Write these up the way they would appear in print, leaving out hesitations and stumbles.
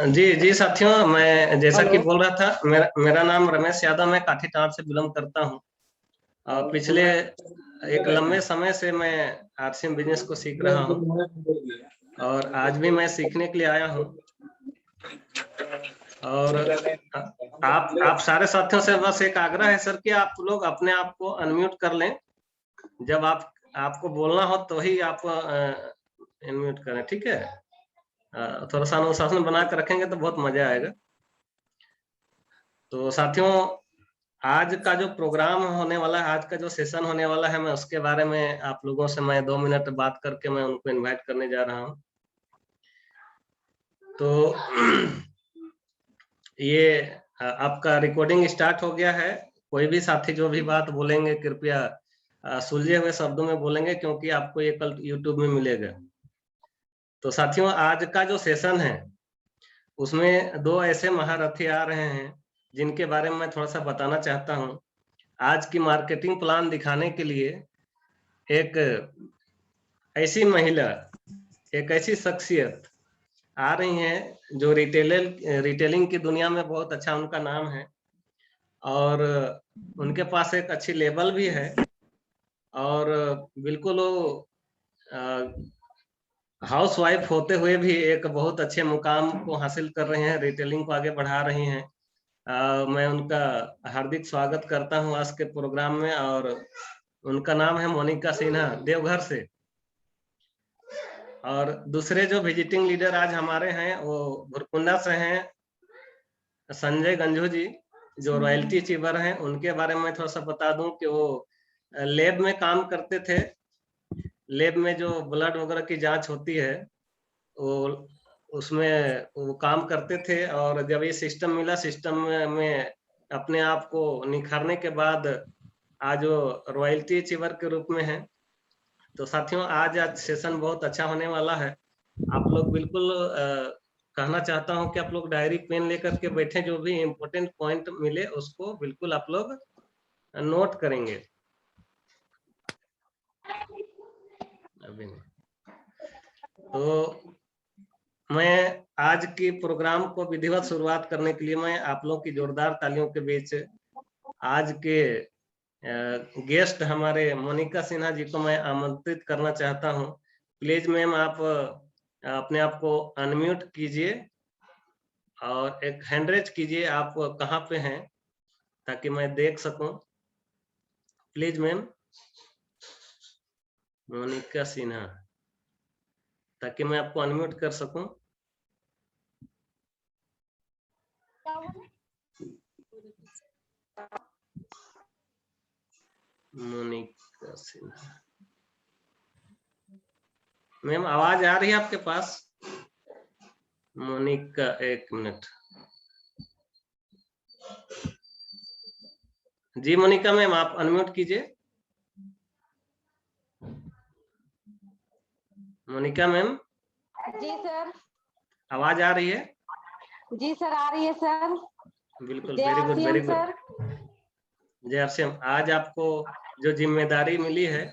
जी जी साथियों, मैं जैसा कि हेलो। बोल रहा था, मेरा नाम रमेश यादव, मैं काठीटाड़ से बिलोंग करता हूँ। पिछले एक लंबे समय से मैं आरसीएम बिजनेस को सीख रहा हूँ और आज भी मैं सीखने के लिए आया हूँ। और आप सारे साथियों से बस एक आग्रह है सर कि आप लोग अपने आप को अनम्यूट कर लें। जब आपको बोलना हो तो ही आप अनम्यूट करें, ठीक है? थोड़ा सा अनुशासन बना कर रखेंगे तो बहुत मजा आएगा। तो साथियों, आज का जो प्रोग्राम होने वाला है, आज का जो सेशन होने वाला है, मैं उसके बारे में आप लोगों से मैं 2 मिनट बात करके मैं उनको इनवाइट करने जा रहा हूँ। तो ये आपका रिकॉर्डिंग स्टार्ट हो गया है। कोई भी साथी जो भी बात बोलेंगे कृपया सुलझे हुए शब्दों में बोलेंगे, क्योंकि आपको ये कल यूट्यूब में मिलेगा। तो साथियों, आज का जो सेशन है उसमें 2 ऐसे महारथी आ रहे हैं जिनके बारे में मैं थोड़ा सा बताना चाहता हूँ। आज की मार्केटिंग प्लान दिखाने के लिए एक ऐसी महिला, एक ऐसी शख्सियत आ रही हैं जो रिटेलिंग की दुनिया में बहुत अच्छा उनका नाम है और उनके पास एक अच्छी लेबल भी है और बिल्कुल वो हाउस वाइफ होते हुए भी एक बहुत अच्छे मुकाम को हासिल कर रहे हैं, रिटेलिंग को आगे बढ़ा रही हैं। मैं उनका हार्दिक स्वागत करता हूं आज के प्रोग्राम में। और उनका नाम है मोनिका सिन्हा, देवघर से। और दूसरे जो विजिटिंग लीडर आज हमारे हैं वो भुरकुंडा से हैं, संजय गंजू जी, जो रॉयल्टी अचीवर हैं। उनके बारे में थोड़ा सा बता दूं कि वो लैब में काम करते थे। लैब में जो ब्लड वगैरह की जांच होती है वो उसमें वो काम करते थे, और जब ये सिस्टम मिला, सिस्टम में अपने आप को निखारने के बाद आज वो रॉयल्टी अचीवर के रूप में है। तो साथियों, आज सेशन बहुत अच्छा होने वाला है। आप लोग बिल्कुल कहना चाहता हूं कि आप लोग डायरी पेन लेकर के बैठे, जो भी इम्पोर्टेंट पॉइंट मिले उसको बिल्कुल आप लोग नोट करेंगे। अभी नहीं तो मैं आज की प्रोग्राम को विधिवत शुरुआत करने के लिए मैं आप लोग की जोरदार तालियों के बीच आज के गेस्ट हमारे मोनिका सिन्हा जी को मैं आमंत्रित करना चाहता हूं। प्लीज मैम, आप अपने आप को अनम्यूट कीजिए और एक हैंड रेज कीजिए, आप कहाँ पे हैं ताकि मैं देख सकूं। प्लीज मैम, मोनिका सिन्हा, ताकि मैं आपको अनम्यूट कर सकूं। मोनिका सिन्हा मैम, आवाज आ रही है आपके पास? मोनिका, एक मिनट। जी मोनिका मैम, आप अनम्यूट कीजिए। मोनिका मैम, जी सर। आवाज आ रही है? जी सर, आ रही है सर। बिल्कुल, जय very good, very RCM good. Sir. जय आरसीएम। आज आपको जो जिम्मेदारी मिली है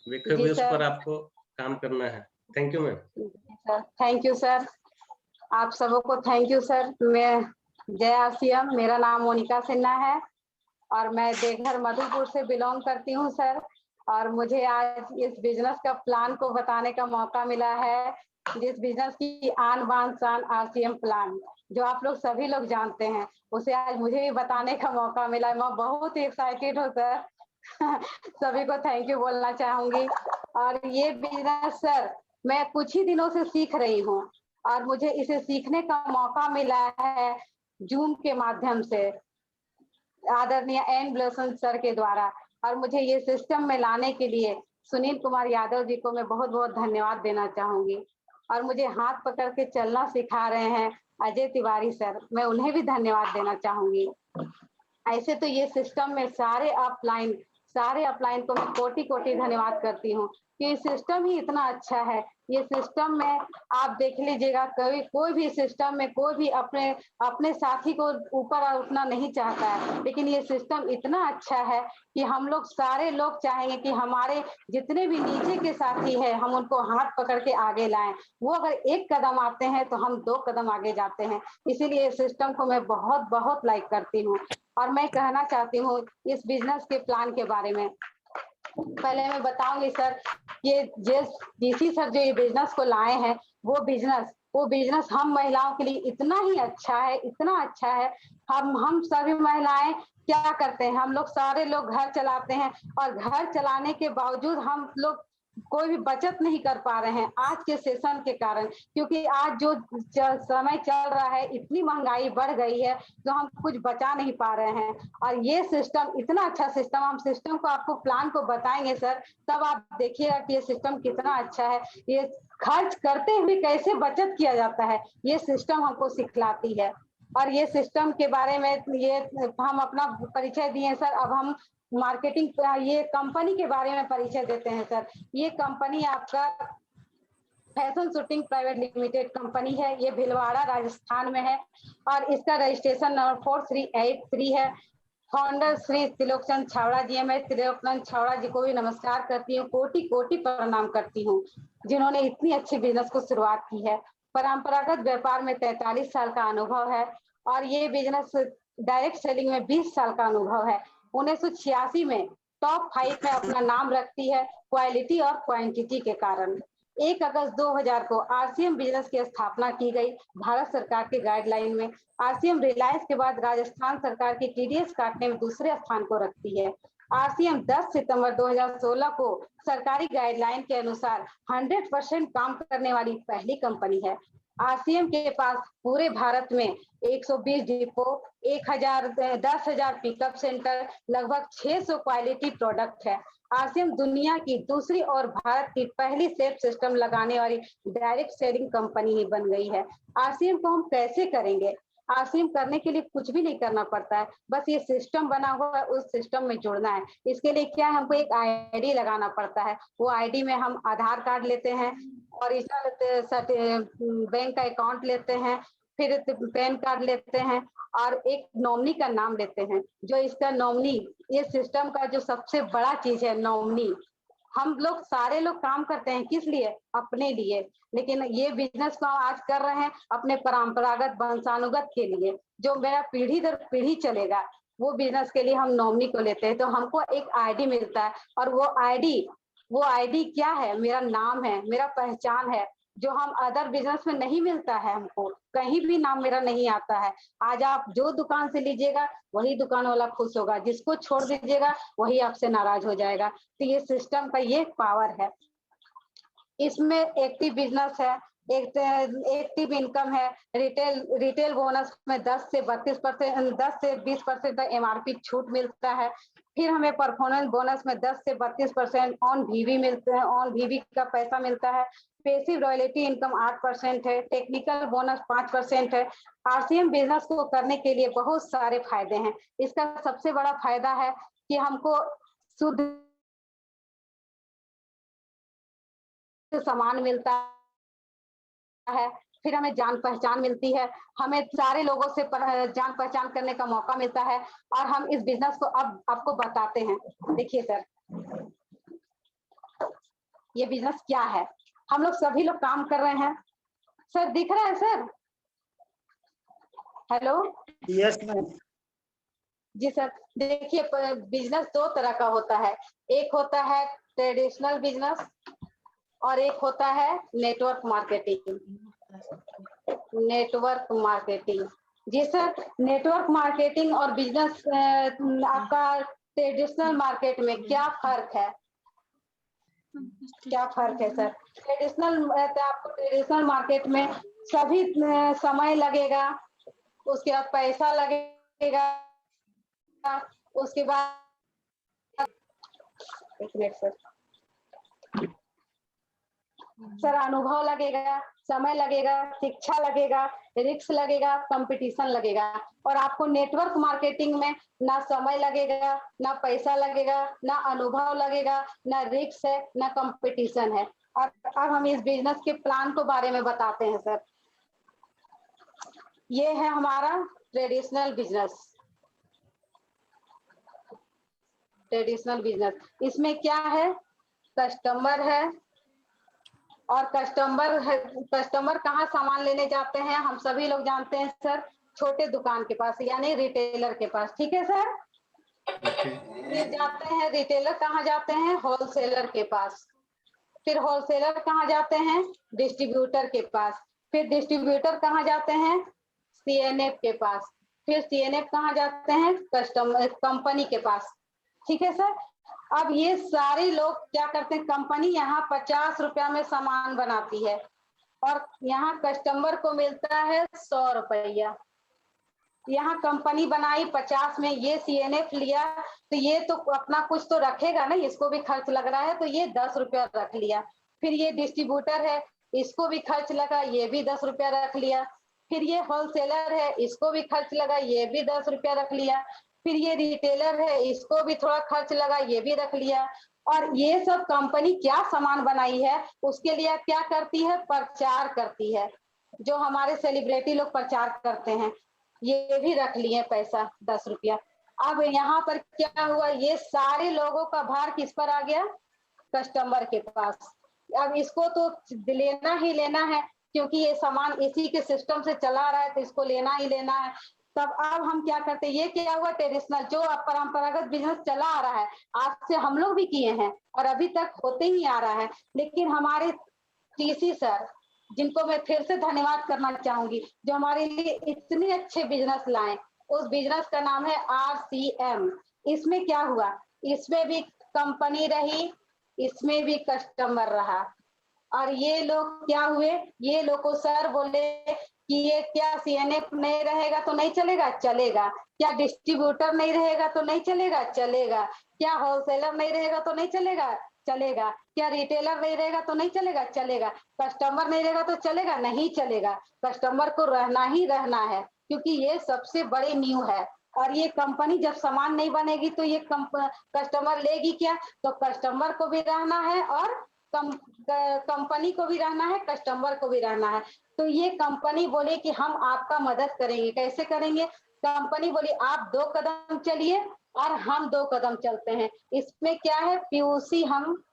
जी उस पर सर। आपको काम करना है। Thank you ma'am. Sir thank you sir. आप सबको थैंक यू सर। मैं जय आरसीएम, मेरा नाम मोनिका सिन्हा है और मैं देवघर मधुपुर से बिलोंग करती हूँ सर। और मुझे आज इस बिजनेस का प्लान को बताने का मौका मिला है, जिस बिजनेस की आन बान शान आरसीएम प्लान, जो आप लोग सभी लोग जानते हैं, उसे आज मुझे भी बताने का मौका मिला। मैं बहुत ही एक्साइटेड हूँ सर। सभी को थैंक यू बोलना चाहूंगी। और ये बिजनेस सर मैं कुछ ही दिनों से सीख रही हूँ और मुझे इसे सीखने का मौका मिला है जूम के माध्यम से, आदरणीय एन ब्लॉसम सर के द्वारा। और मुझे ये सिस्टम में लाने के लिए सुनील कुमार यादव जी को मैं बहुत बहुत धन्यवाद देना चाहूंगी। और मुझे हाथ पकड़ के चलना सिखा रहे हैं अजय तिवारी सर, मैं उन्हें भी धन्यवाद देना चाहूंगी। ऐसे तो ये सिस्टम में सारे अपलाइन को मैं कोटि कोटि धन्यवाद करती हूँ कि सिस्टम ही इतना अच्छा है ये सिस्टम में आप देख लीजिएगा, कोई भी सिस्टम में कोई भी अपने अपने साथी को ऊपर उठना नहीं चाहता है, लेकिन ये सिस्टम इतना अच्छा है कि हम लोग सारे लोग चाहेंगे कि हमारे जितने भी नीचे के साथी है हम उनको हाथ पकड़ के आगे लाएं। वो अगर एक कदम आते हैं तो हम 2 कदम आगे जाते हैं। इसीलिए सिस्टम को मैं बहुत बहुत लाइक करती हूँ। और मैं कहना चाहती हूँ इस बिजनेस के प्लान के बारे में। पहले मैं बताऊंगी सर, ये डीसी सर जो ये बिजनेस को लाए हैं, वो बिजनेस हम महिलाओं के लिए इतना ही अच्छा है, इतना अच्छा है। हम सभी महिलाएं क्या करते हैं, हम लोग सारे लोग घर चलाते हैं, और घर चलाने के बावजूद हम लोग कोई भी बचत नहीं कर पा रहे हैं आज के सेशन के कारण, क्योंकि आज जो समय चल रहा है, इतनी महंगाई बढ़ गई है, तो हम कुछ बचा नहीं पा रहे हैं। और ये सिस्टम इतना अच्छा सिस्टम, हम सिस्टम को आपको प्लान को बताएंगे सर, तब आप देखिएगा कि ये सिस्टम कितना अच्छा है। ये खर्च करते हुए कैसे बचत किया जाता है, ये सिस्टम हमको सिखलाती है। और ये सिस्टम के बारे में ये हम अपना परिचय दिए सर। अब हम मार्केटिंग, ये कंपनी के बारे में परिचय देते हैं सर। ये कंपनी आपका fashion shooting private limited company है। ये भीलवाड़ा राजस्थान में है, और इसका रजिस्ट्रेशन नंबर 4383 है। फाउंडर श्री त्रिलोकचंद छावड़ा जी है। मैं त्रिलोकचंद छावड़ा जी को भी नमस्कार करती हूँ, कोटि कोटि प्रणाम करती हूँ, जिन्होंने इतनी अच्छी बिजनेस को शुरुआत की है। परंपरागत व्यापार में 43 साल का अनुभव है, और ये बिजनेस डायरेक्ट सेलिंग में 20 साल का अनुभव है। 1986 में टॉप 5 में अपना नाम रखती है, क्वालिटी और क्वांटिटी के कारण। 1 अगस्त 2000 को आरसीएम बिजनेस की स्थापना की गई भारत सरकार के गाइडलाइन में। आरसीएम रिलायंस के बाद राजस्थान सरकार की टीडीएस काटने में दूसरे स्थान को रखती है। आरसीएम 10 सितंबर 2016 को सरकारी गाइडलाइन के अनुसार 100% काम करने वाली पहली कंपनी है। आरसीएम के पास पूरे भारत में 120 डिपो, 10,000 पिकअप सेंटर, लगभग 600 क्वालिटी प्रोडक्ट है। आरसीएम दुनिया की दूसरी और भारत की पहली सेफ सिस्टम लगाने वाली डायरेक्ट सेलिंग कंपनी ही बन गई है। आरसीएम को हम कैसे करेंगे? आरसीएम करने के लिए कुछ भी नहीं करना पड़ता है, बस ये सिस्टम बना हुआ है, उस सिस्टम में जुड़ना है। इसके लिए क्या है, हमको एक आईडी लगाना पड़ता है। वो आईडी में हम आधार कार्ड लेते हैं, ओरिजिनल बैंक का अकाउंट लेते हैं, फिर पैन कार्ड लेते हैं, और एक नॉमिनी का नाम लेते हैं। जो इसका नॉमिनी, ये सिस्टम का जो सबसे बड़ा चीज है नॉमिनी। हम लोग सारे लोग काम करते हैं किस लिए? अपने लिए। लेकिन ये बिजनेस को हम आज कर रहे हैं अपने परंपरागत वंशानुगत के लिए, जो मेरा पीढ़ी दर पीढ़ी चलेगा, वो बिजनेस के लिए हम नॉमिनी को लेते हैं। तो हमको एक आईडी मिलता है, और वो आईडी क्या है? मेरा नाम है, मेरा पहचान है, जो हम अदर बिजनेस में नहीं मिलता है। हमको कहीं भी नाम मेरा नहीं आता है। आज आप जो दुकान से लीजिएगा वही दुकान वाला खुश होगा, जिसको छोड़ दीजिएगा वही आपसे नाराज हो जाएगा। तो ये सिस्टम का ये पावर है। इसमें एक्टिव बिजनेस है, एक्टिव इनकम है। रिटेल बोनस में 10 से 20% तक एमआरपी छूट मिलता है। फिर हमें परफॉर्मेंस बोनस में 10 से 32% ऑन वीवी मिलते हैं, ऑन वीवी का पैसा मिलता है। पेसिव रॉयल्टी इनकम 8% है, टेक्निकल बोनस 5% है। आरसीएम बिजनेस को करने के लिए बहुत सारे फायदे हैं। इसका सबसे बड़ा फायदा है कि हमको शुद्ध सामान मिलता है। फिर हमें जान पहचान मिलती है, हमें सारे लोगों से जान पहचान करने का मौका मिलता है। और हम इस बिजनेस को अब आपको बताते हैं। देखिए सर, ये बिजनेस क्या है। हम लोग सभी लोग काम कर रहे हैं सर, दिख रहा है सर? हेलो? Yes ma'am. जी सर, देखिए बिजनेस 2 तरह का होता है। एक होता है ट्रेडिशनल बिजनेस, और एक होता है नेटवर्क मार्केटिंग। नेटवर्क मार्केटिंग, जी सर, नेटवर्क मार्केटिंग और बिजनेस आपका ट्रेडिशनल मार्केट में क्या फर्क है? क्या फर्क है सर? आपको ट्रेडिशनल मार्केट में सभी समय लगेगा, उसके बाद पैसा लगेगा, उसके बाद एक मिनट सर अनुभव लगेगा, समय लगेगा, शिक्षा लगेगा, रिस्क लगेगा, कंपटीशन लगेगा। और आपको नेटवर्क मार्केटिंग में ना समय लगेगा, ना पैसा लगेगा, ना अनुभव लगेगा, ना रिस्क है, ना कंपटीशन है। और अब हम इस बिजनेस के प्लान को बारे में बताते हैं सर। ये है हमारा ट्रेडिशनल बिजनेस। इसमें क्या है, कस्टमर है, और कस्टमर कहाँ सामान लेने जाते हैं, हम सभी लोग जानते हैं सर, छोटे दुकान के पास यानी रिटेलर के पास। ठीक है सर। फिर जाते हैं रिटेलर कहाँ जाते हैं, होलसेलर के पास। फिर होलसेलर कहाँ जाते हैं, डिस्ट्रीब्यूटर के पास। फिर डिस्ट्रीब्यूटर कहाँ जाते हैं, सीएनएफ के पास। फिर सीएनएफ कहाँ जाते हैं, कस्टमर कंपनी के पास। ठीक है सर। अब ये सारे लोग क्या करते हैं, कंपनी यहाँ 50 रुपया में सामान बनाती है और यहाँ कस्टमर को मिलता है 100 रुपया। यहाँ कंपनी बनाई 50 में, ये सीएनएफ लिया तो ये तो अपना कुछ तो रखेगा ना, इसको भी खर्च लग रहा है, तो ये 10 रुपया रख लिया। फिर ये डिस्ट्रीब्यूटर है, इसको भी खर्च लगा, ये भी 10 रुपया रख लिया। फिर ये होलसेलर है, इसको भी खर्च लगा, ये भी 10 रुपया रख लिया। फिर ये रिटेलर है, इसको भी थोड़ा खर्च लगा, ये भी रख लिया। और ये सब कंपनी क्या सामान बनाई है उसके लिए क्या करती है, प्रचार करती है। जो हमारे सेलिब्रिटी लोग प्रचार करते हैं, ये भी रख लिए पैसा 10 रुपया। अब यहाँ पर क्या हुआ, ये सारे लोगों का भार किस पर आ गया, कस्टमर के पास। अब इसको तो लेना ही लेना है, क्योंकि ये सामान इसी के सिस्टम से चला रहा है, तो इसको लेना ही लेना है। तब अब हम क्या करते हैं, ये क्या हुआ, ट्रेडिशनल जो परंपरागत बिजनेस चला आ रहा है, आज से हम लोग भी किए हैं और अभी तक होते ही आ रहा है। लेकिन हमारे टीसी सर, जिनको मैं फिर से धन्यवाद करना चाहूंगी, जो हमारे लिए इतने अच्छे बिजनेस लाए। उस बिजनेस का नाम है RCM। इसमें क्या हुआ, इसमें भी कंपनी रही, इसमें भी कस्टमर रहा। और ये लोग क्या हुए, ये लोग को सर बोले कि ये क्या सीएनएफ नहीं रहेगा तो नहीं चलेगा, चलेगा। क्या डिस्ट्रीब्यूटर नहीं रहेगा तो नहीं चलेगा, चलेगा। क्या होलसेलर नहीं रहेगा तो नहीं चलेगा, चलेगा। क्या रिटेलर नहीं रहेगा तो नहीं चलेगा, चलेगा। कस्टमर नहीं रहेगा तो चलेगा, नहीं चलेगा। कस्टमर को रहना ही रहना है, क्योंकि ये सबसे बड़ी न्यू है। और ये कंपनी जब सामान नहीं बनेगी तो ये कस्टमर लेगी क्या, तो कस्टमर को भी रहना है और कंपनी को भी रहना है, कस्टमर को भी रहना है। तो ये कंपनी बोले कि हम आपका मदद करेंगे। कैसे करेंगे, कंपनी बोली आप 2 कदम चलिए और हम 2 कदम चलते हैं। इसमें क्या है, पीयूसी हम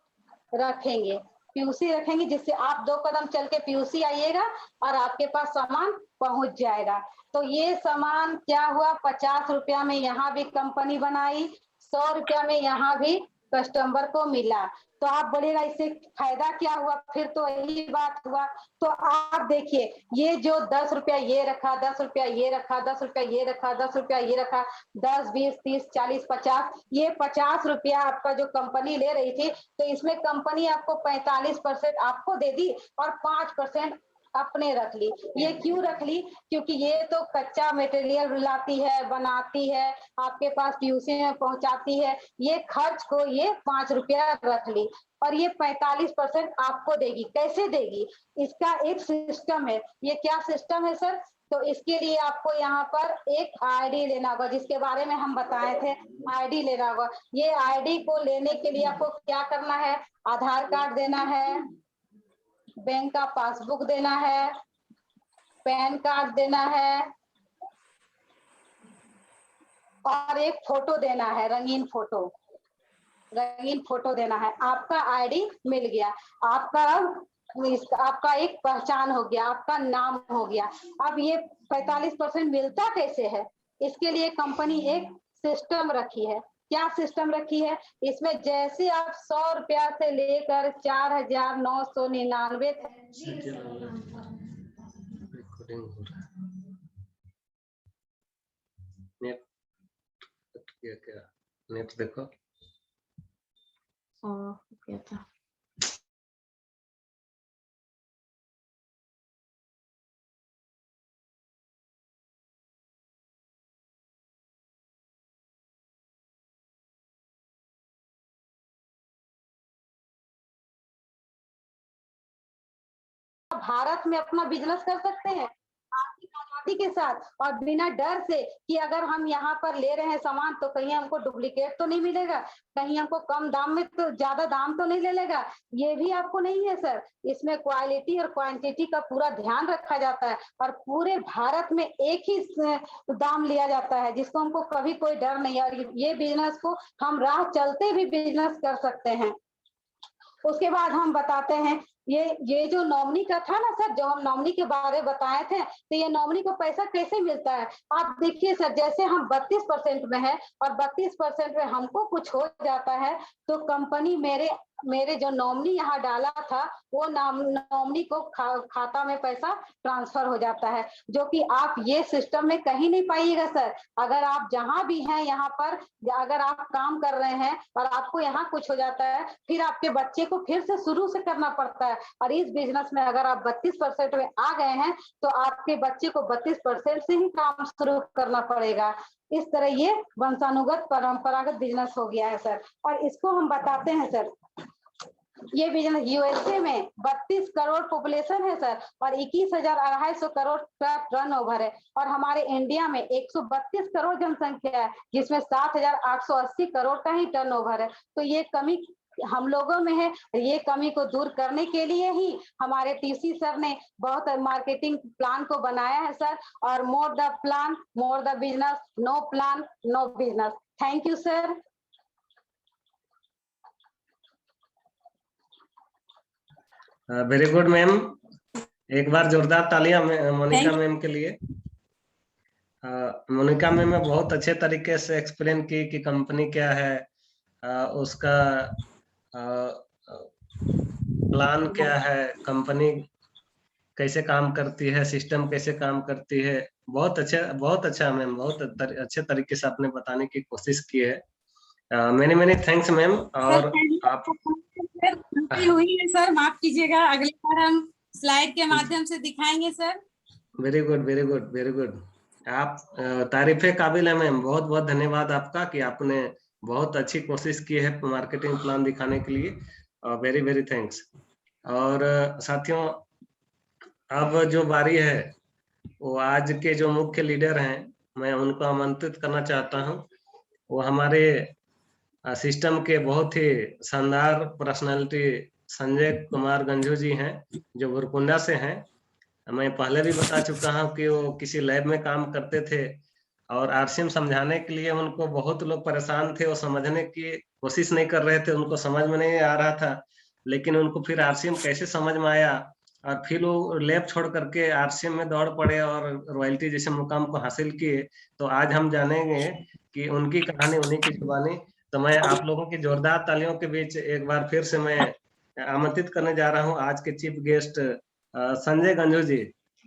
रखेंगे, पीयूसी रखेंगे, जिससे आप 2 कदम चल के पीयूसी आइएगा और आपके पास सामान पहुंच जाएगा। तो ये सामान क्या हुआ, 50 रुपया में यहाँ भी कंपनी बनाई, 100 रुपया में यहाँ भी कस्टमर को मिला। तो आप बोलेगा इससे फायदा क्या हुआ, फिर तो यही बात हुआ। तो आप देखिए, ये जो 10 रुपया ये रखा, 10 रुपया ये रखा, 10 रुपया ये रखा, 10 रुपया ये रखा, 10, 20, 30, 40, 50, ये 50 रुपया आपका जो कंपनी ले रही थी, तो इसमें कंपनी आपको 45% आपको दे दी और 5% अपने रख ली। ये क्यों रख ली, क्योंकि ये तो कच्चा मटेरियल लाती है, बनाती है, आपके पास पीयूसी में पहुंचाती है। ये खर्च को ये 5 रुपया रख ली और ये 45% आपको देगी। कैसे देगी, इसका एक सिस्टम है। ये क्या सिस्टम है सर, तो इसके लिए आपको यहाँ पर एक आईडी लेना होगा, जिसके बारे में हम बताए थे, आईडी लेना होगा। ये आईडी को लेने के लिए आपको क्या करना है, आधार कार्ड देना है, बैंक का पासबुक देना है, पैन कार्ड देना है और एक फोटो देना है, रंगीन फोटो देना है। आपका आईडी मिल गया, आपका आपका एक पहचान हो गया, आपका नाम हो गया। अब ये 45% मिलता कैसे है, इसके लिए कंपनी एक सिस्टम रखी है। क्या सिस्टम रखी है, इसमें जैसे आप 100 रुपया से लेकर 4,999 रिकॉर्डिंग हो रहा है, नेट क्या नेट देखो क्या था। भारत में अपना बिजनेस कर सकते हैं। आपकी गारंटी के साथ और बिना डर से कि अगर हम यहाँ पर ले रहे हैं सामान तो कहीं हमको डुप्लीकेट तो नहीं मिलेगा, कहीं हमको कम दाम में तो ज्यादा दाम तो नहीं ले लेगा, ये भी आपको नहीं है सर। इसमें क्वालिटी और क्वांटिटी का पूरा ध्यान रखा जाता है और पूरे भारत में एक ही दाम लिया जाता है, जिसको हमको कभी कोई डर नहीं है। और ये बिजनेस को हम राह चलते भी बिजनेस कर सकते हैं। उसके बाद हम बताते हैं ये जो नॉमिनी का था ना सर, जो हम नॉमिनी के बारे में बताए थे, तो ये नॉमिनी को पैसा कैसे मिलता है आप देखिए सर। जैसे हम 32% में है और 32% में हमको कुछ हो जाता है तो कंपनी मेरे जो नॉमिनी यहाँ डाला था वो नॉमिनी को खाता में पैसा ट्रांसफर हो जाता है, जो कि आप ये सिस्टम में कहीं नहीं पाइएगा सर। अगर आप जहां भी हैं यहाँ पर, अगर आप काम कर रहे हैं और आपको यहाँ कुछ हो जाता है, फिर आपके बच्चे को फिर से शुरू से करना पड़ता है। और इस बिजनेस में अगर आप 32% में आ गए हैं तो आपके बच्चे को 32% से ही काम शुरू करना पड़ेगा। इस तरह ये वंशानुगत परंपरागत बिजनेस हो गया है सर। और इसको हम बताते हैं सर, ये बिजनेस यूएसए में 32 करोड़ पॉपुलेशन है सर और 21,250 करोड़ का टर्नओवर है। और हमारे इंडिया में 132 करोड़ जनसंख्या है जिसमें 7,880 करोड़ का ही टर्नओवर है। तो ये कमी हम लोगों में है। ये कमी को दूर करने के लिए ही हमारे टीसी सर ने बहुत मार्केटिंग प्लान को बनाया है सर। और more the plan more the business, no plan no business. Thank you sir. Very good ma'am, एक बार जोरदार तालियां मोनिका मैम के लिए। मोनिका मैम ने बहुत अच्छे तरीके से एक्सप्लेन की कि कंपनी क्या है, उसका प्लान क्या है, कंपनी कैसे काम करती है, सिस्टम कैसे काम करती है। बहुत अच्छा मैम, बहुत अच्छे तरीके से आपने बताने की कोशिश की है। Many many thanks ma'am. और आप हुई है सर, माफ कीजिएगा, अगली बार हम स्लाइड के माध्यम से दिखाएंगे sir. Very good very good very good. आप तारीफे काबिल है मैम, बहुत बहुत धन्यवाद आपका कि आपने बहुत अच्छी कोशिश की है मार्केटिंग प्लान दिखाने के लिए। Very very thanks. और साथियों, अब जो बारी है वो आज के जो मुख्य लीडर हैं मैं उनको आमंत्रित करना चाहता हूं। वो हमारे सिस्टम के बहुत ही शानदार पर्सनालिटी संजय कुमार गंजू जी हैं, जो बुरकुंडा से हैं। मैं पहले भी बता चुका हूं कि वो किसी लैब में काम करते थे और आरसीएम समझाने के लिए उनको बहुत लोग परेशान थे, वो समझने की कोशिश नहीं कर रहे थे, उनको समझ में नहीं आ रहा था। लेकिन उनको फिर आरसीएम कैसे समझ में आया और फिर वो लैब छोड़ करके आरसीएम में दौड़ पड़े और रॉयल्टी जैसे मुकाम को हासिल किए। तो आज हम जानेंगे कि उनकी कहानी, उन्हीं की जुबानी। तो मैं आप लोगों की जोरदार तालियों के बीच एक बार फिर से मैं आमंत्रित करने जा रहा हूं आज के chief guest Sanjay Ganju ji.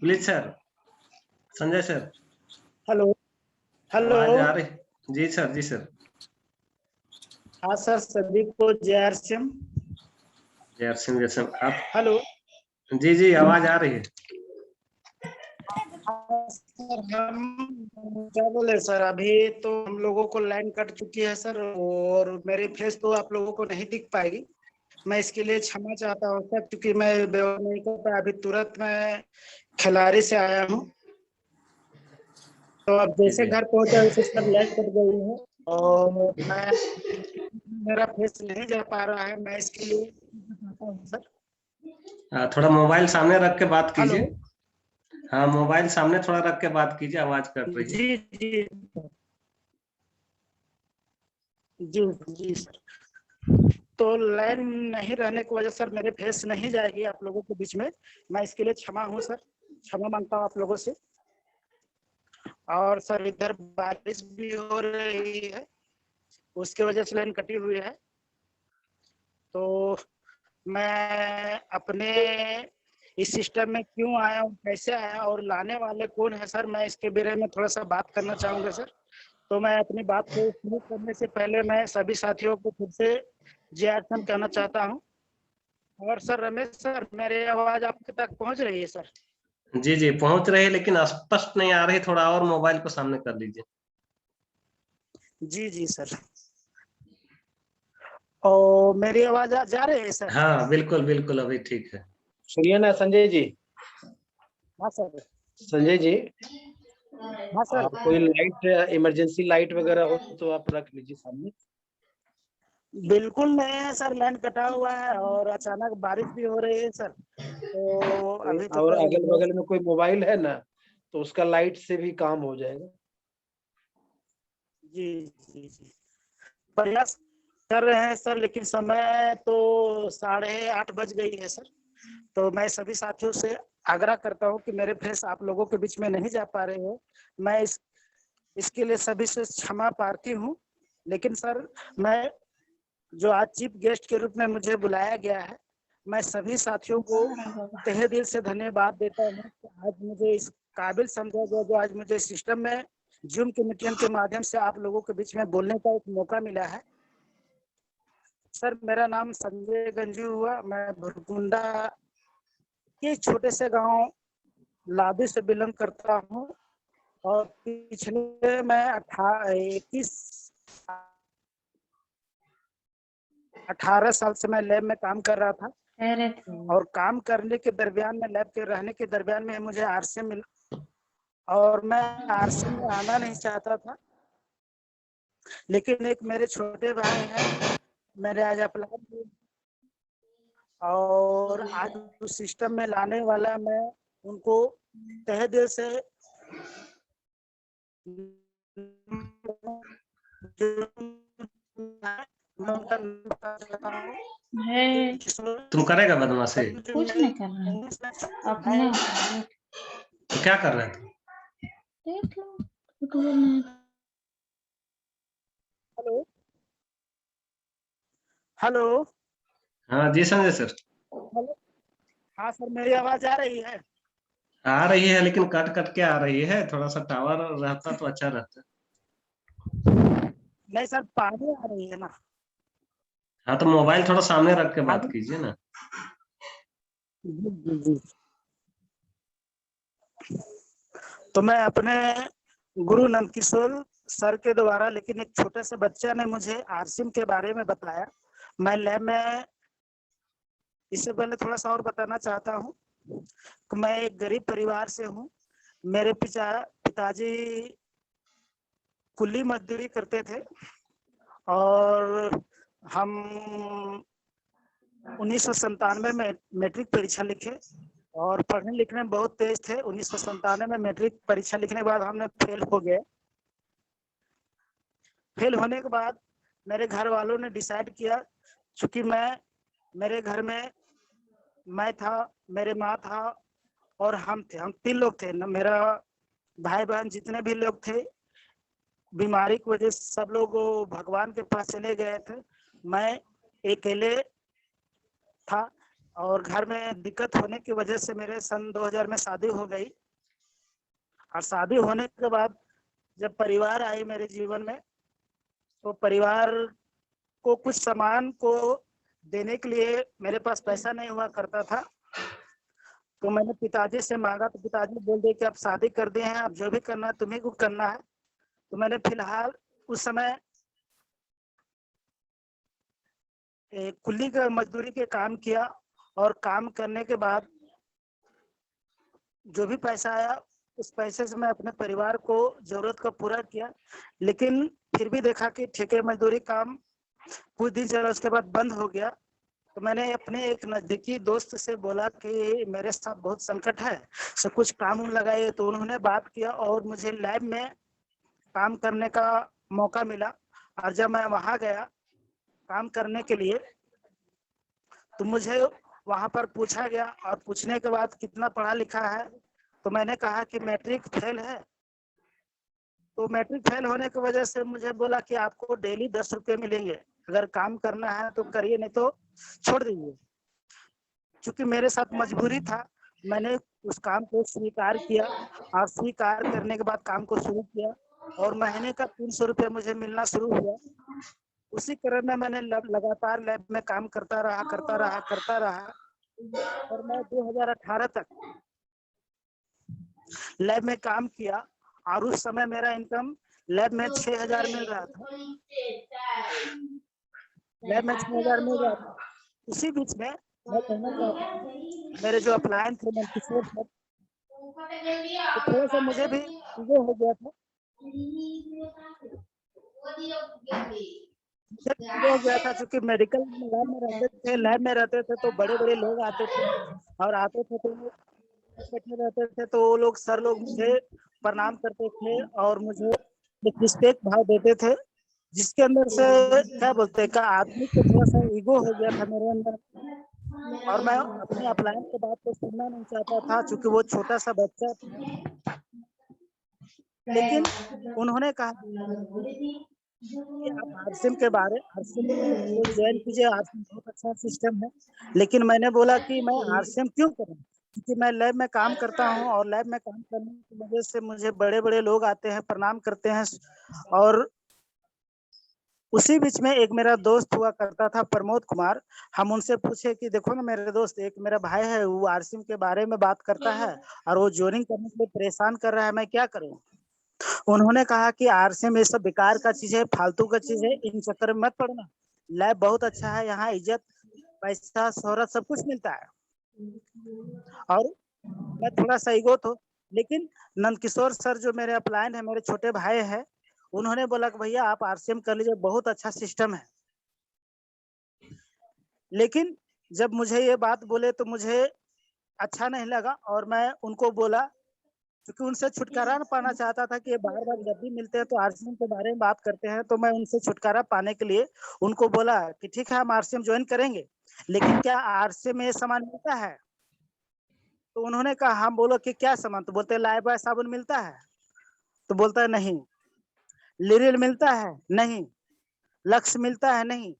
Please sir, Sanjay sir. Hello hello. आवाज आ रही? जी सर, जी सर। हाँ सर, सभी को जय आर सिंह। जय आर सिंह, जय सिंह। आप? हेलो। जी जी, आवाज आ रही है। सर हम क्या बोले सर, अभी तो हम लोगों को लाइन कट चुकी है सर और मेरी फेस तो आप लोगों को नहीं दिख पाएगी। मैं इसके लिए क्षमा चाहता हूँ सर, क्योंकि मैं व्यवहार नहीं कर पाया। अभी तुरंत मैं खिलाड़ी से आया हूँ, तो अब जैसे घर पहुंचा वैसे सर लाइन कट गई है और मेरा फेस नहीं जा पा रहा है। मैं इसके लिए सर थोड़ा मोबाइल सामने रख के बात हेलो। कीजिए। हाँ, मोबाइल सामने थोड़ा रख के बात कीजिए, आवाज कट रही है। जी जी जी जी सर। तो लाइन नहीं रहने की वजह सर मेरे फेस नहीं जाएगी आप लोगों के बीच में। मैं इसके लिए क्षमा हूँ सर, क्षमा मांगता हूँ आप लोगों से। और सर इधर बारिश भी हो रही है, उसके वजह से लाइन कटी हुई है। तो मैं अपने इस सिस्टम में क्यों आया हूँ, कैसे आया और लाने वाले कौन है सर, मैं इसके बारे में थोड़ा सा बात करना चाहूंगा सर। तो मैं अपनी बात को शुरू करने से पहले मैं सभी साथियों को फिर से जय आर सिंह कहना चाहता हूँ। और सर रमेश सर, मेरी आवाज आपके तक पहुंच रही है सर? जी जी पहुंच रही है, लेकिन स्पष्ट नहीं आ रही। थोड़ा और मोबाइल को सामने कर लीजिए। जी जी सर। और मेरी आवाज जा रही है सर? हाँ बिल्कुल बिल्कुल, अभी ठीक है। सुनिए ना संजय जी। हाँ सर। संजय जी, हाँ सर। आप कोई लाइट, इमरजेंसी लाइट वगैरह हो तो आप रख लीजिए सामने। बिल्कुल नहीं है सर, लाइन कटा हुआ है और अचानक बारिश भी हो रही है सर, तो अभी तक और अगल बगल में कोई मोबाइल है ना, तो उसका लाइट से भी काम हो जाएगा। जी जी जी प्रयास कर रहे हैं सर, लेकिन समय तो 8:30 बज गई है सर। तो मैं सभी साथियों से आग्रह करता हूं कि मेरे फेस आप लोगों के बीच में नहीं जा पा रहे हो, मैं इसके लिए सभी से क्षमा प्रार्थी हूं। लेकिन सर, मैं जो आज चीफ गेस्ट के रूप में मुझे बुलाया गया है, मैं सभी साथियों को तहे दिल से धन्यवाद देता हूं कि आज मुझे इस काबिल समझा गया, जो आज मुझे सिस्टम में जूम के मीडियम के माध्यम से आप लोगों के बीच में बोलने का एक मौका मिला है। सर, मेरा नाम संजय गंजू हुआ, मैं भुरकुंडा के छोटे से गांव लादू से बिलोंग करता हूं और पिछले मैं 18 साल से मैं लैब में काम कर रहा था। और काम करने के दरमियान में, लैब के रहने के दरमियान में मुझे आरसीएम मिला और मैं आरसीएम में आना नहीं चाहता था, लेकिन एक मेरे छोटे भाई हैं, मैंने आज अप्लाई और आज उस सिस्टम में लाने वाला मैं उनको तहे दिल से तुम करेगा बदमाशी? कुछ नहीं कर रहे हैं अपने। तो क्या कर रहे थे? देख लो यूट्यूब में। Hello hello. हाँ जी संजय सर। हेलो, हाँ सर, मेरी आवाज आ रही है? आ रही है, लेकिन कट कट के आ रही है, थोड़ा सा टावर रहता तो अच्छा रहता। नहीं सर, पानी आ रही है ना। हाँ तो मोबाइल थोड़ा सामने रख के बात कीजिए ना। जी जी जी। तो मैं अपने गुरु नंदकिशोर सर के द्वारा, लेकिन एक छोटे से बच्चा ने मुझे आरसीएम के बारे में बताया। मैं लैब में, इससे पहले थोड़ा सा और बताना चाहता हूँ कि मैं एक गरीब परिवार से हूँ। मेरे पिताजी कुल्ली मजदूरी करते थे और हम 1997 में मैट्रिक परीक्षा लिखे और पढ़ने लिखने में बहुत तेज थे। 1997 में मैट्रिक परीक्षा लिखने के बाद हमने फेल हो गए। फेल होने के बाद मेरे घर वालों ने डिसाइड किया, चूंकि मेरे घर में मैं था, मेरे माँ था और हम थे, हम 3 लोग थे ना, मेरा भाई बहन जितने भी लोग थे बीमारी की वजह से सब लोग भगवान के पास चले गए थे। मैं अकेले था और घर में दिक्कत होने की वजह से मेरे सन 2000 में शादी हो गई। और शादी होने के बाद जब परिवार आई मेरे जीवन में, तो परिवार को कुछ सामान को देने के लिए मेरे पास पैसा नहीं हुआ करता था। तो मैंने पिताजी से मांगा तो पिताजी बोल दिए कि अब शादी कर दिए हैं, अब जो भी करना है तुम्हीं को करना है। तो मैंने फिलहाल उस समय कुल्ली का मजदूरी के काम किया और काम करने के बाद जो भी पैसा आया उस पैसे से मैं अपने परिवार को जरूरत का पूरा किया। लेकिन फिर भी देखा कि ठेके मजदूरी काम कुछ दिन चला, उसके बाद बंद हो गया। तो मैंने अपने एक नजदीकी दोस्त से बोला कि मेरे साथ बहुत संकट है, सब कुछ काम लगाए। तो उन्होंने बात किया और मुझे लैब में काम करने का मौका मिला। और जब मैं वहां गया काम करने के लिए तो मुझे वहां पर पूछा गया और पूछने के बाद कितना पढ़ा लिखा है, तो मैंने कहा कि मैट्रिक फेल है। तो मैट्रिक फेल होने की वजह से मुझे बोला कि आपको डेली 10 रुपये मिलेंगे, अगर काम करना है तो करिए, नहीं तो छोड़ दीजिए। क्योंकि मेरे साथ मजबूरी था, मैंने उस काम को स्वीकार किया और स्वीकार करने के बाद काम को शुरू किया और महीने का 300 रुपये मुझे मिलना शुरू हुआ। उसी क्रम में मैंने लगातार लैब में काम करता रहा और मैं 2018 तक लैब में काम किया और उस समय मेरा इनकम लैब में 6000 मिल रहा था। लैब में 6000 मिल रहा था। उसी बीच में मैं कहना चाहता हूँ, मेरे जो अपलायन थे नंदकिशोर सर, तो थोड़ा सा मुझे भी ईगो हो गया था, हो गया था क्योंकि मेडिकल लैब में रहते थे तो बड़े बड़े लोग आते थे और आते थे तो बैठे रहते थे तो वो लोग सर लोग मुझे प्रणाम करते थे और मुझे एक रिस्पेक्ट भाव देते थे, जिसके अंदर से क्या बोलते हैं का आदमी को थोड़ा सा ईगो हो गया था मेरे अंदर और मैं अपने अपलायन के बात को सुनना नहीं चाहता था क्योंकि वो छोटा सा बच्चा था। लेकिन उन्होंने कहा कि आप आरसीएम के बारे आरसीएम को ज्वाइन कीजिए, आरसीएम बहुत अच्छा सिस्टम है। लेकिन मैंने बोला कि मैं आरसीएम क्यों करूं, क्योंकि मैं लैब में काम करता हूं और लैब में काम करने की वजह से मुझे बड़े बड़े लोग आते हैं, प्रणाम करते हैं। और उसी बीच में एक मेरा दोस्त हुआ करता था प्रमोद कुमार, हम उनसे पूछे कि देखो ना मेरे दोस्त, एक मेरा भाई है वो आरसीएम के बारे में बात करता है और वो ज्वाइनिंग करने के लिए परेशान कर रहा है, मैं क्या करूं। उन्होंने कहा कि आरसीएम ये सब बेकार का चीज है, फालतू का चीज है, इन चक्कर में मत पड़ना, लैब बहुत अच्छा है, यहाँ इज्जत पैसा शोहरत सब कुछ मिलता है। और मैं थोड़ा सा ईगो तो, लेकिन नंदकिशोर सर जो मेरे अपलायन है, मेरे छोटे भाई है, उन्होंने बोला कि भैया आप आरसीएम कर लीजिए, बहुत अच्छा सिस्टम है। लेकिन जब मुझे ये बात बोले तो मुझे अच्छा नहीं लगा और मैं उनको बोला, क्योंकि उनसे छुटकारा पाना चाहता था कि ये बार बार जब भी मिलते हैं तो आरसीएम के बारे में बात करते हैं, तो मैं उनसे छुटकारा पाने के लिए उनको बोला कि ठीक है हम आरसीएम ज्वाइन करेंगे, लेकिन क्या आरसीएम में ये सामान मिलता है। तो उन्होंने कहा हम बोलो कि क्या सामान, तो बोलते लाइफबॉय साबुन मिलता है, तो बोलता है नहीं। लिरिल मिलता है, नहीं। लक्स मिलता है, नहीं।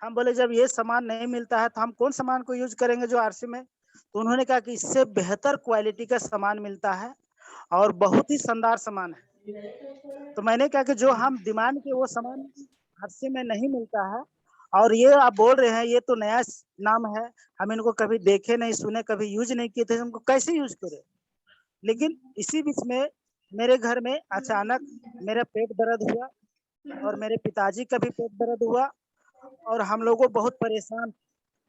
हम बोले जब ये सामान नहीं मिलता है तो हम कौन सामान को यूज करेंगे जो आरसीएम में। तो उन्होंने कहा कि इससे बेहतर क्वालिटी का सामान मिलता है और बहुत ही शानदार सामान है। तो मैंने कहा कि जो हम डिमांड के वो सामान आरसीएम में नहीं मिलता है, और ये आप बोल रहे हैं ये तो नया नाम है, हम इनको कभी देखे नहीं सुने, कभी यूज नहीं किए थे, हमको कैसे यूज करें। लेकिन इसी बीच में मेरे घर में अचानक मेरा पेट दर्द हुआ और मेरे पिताजी का भी पेट दर्द हुआ और हम लोगों बहुत परेशान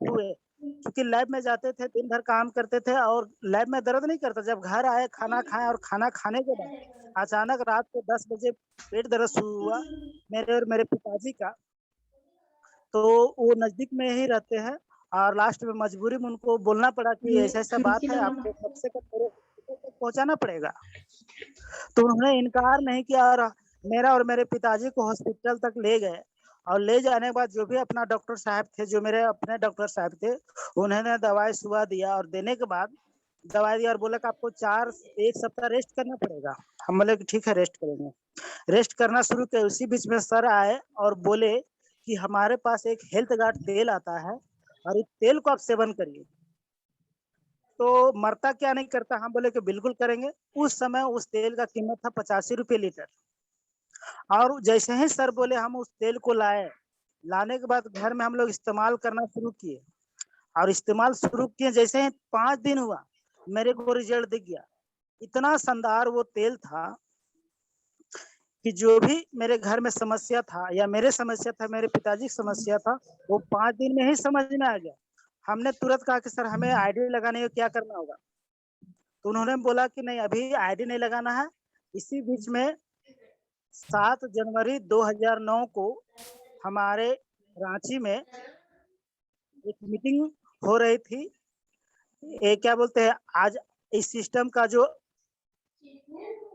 हुए, क्योंकि लैब में जाते थे, दिन भर काम करते थे और लैब में दर्द नहीं करता। जब घर आए खाना खाए और खाना खाने के बाद अचानक रात को 10 बजे पेट दर्द शुरू हुआ मेरे और मेरे पिताजी का। तो वो नजदीक में ही रहते हैं और लास्ट में मजबूरी में उनको बोलना पड़ा कि ऐसा ऐसा बात है, आपको कब से कब पहुंचाना पड़ेगा। तो उन्होंने इनकार नहीं किया और मेरा और मेरे पिताजी को हॉस्पिटल तक ले गए और ले जाने के बाद जो भी अपना डॉक्टर साहब थे, जो मेरे अपने डॉक्टर साहब थे, उन्होंने दवाई सुबह दिया और देने के बाद दवाई दिया और बोला कि आपको 1 सप्ताह रेस्ट करना पड़ेगा। हम बोले कि ठीक है रेस्ट करेंगे। रेस्ट करना शुरू किया, उसी बीच में सर आए और बोले कि हमारे पास एक हेल्थ गार्ड तेल आता है और इस तेल को आप सेवन करिए, तो मरता क्या नहीं करता। हम बोले कि बिल्कुल करेंगे। उस समय उस तेल का कीमत था 85 रुपये लीटर। और जैसे ही सर बोले हम उस तेल को लाए, लाने के बाद घर में हम लोग इस्तेमाल करना शुरू किए और इस्तेमाल शुरू किए, जैसे ही 5 दिन हुआ मेरे को रिजल्ट दिख गया। इतना शानदार वो तेल था कि जो भी मेरे घर में समस्या था या मेरे समस्या था, मेरे पिताजी की समस्या था, वो 5 दिन में ही समझ में आ गया। हमने तुरंत कहा कि सर हमें आईडी लगाने को क्या करना होगा। तो उन्होंने बोला कि नहीं अभी आईडी नहीं लगाना है। इसी बीच में 7 जनवरी 2009 को हमारे रांची में एक मीटिंग हो रही थी। ये क्या बोलते हैं, आज इस सिस्टम का जो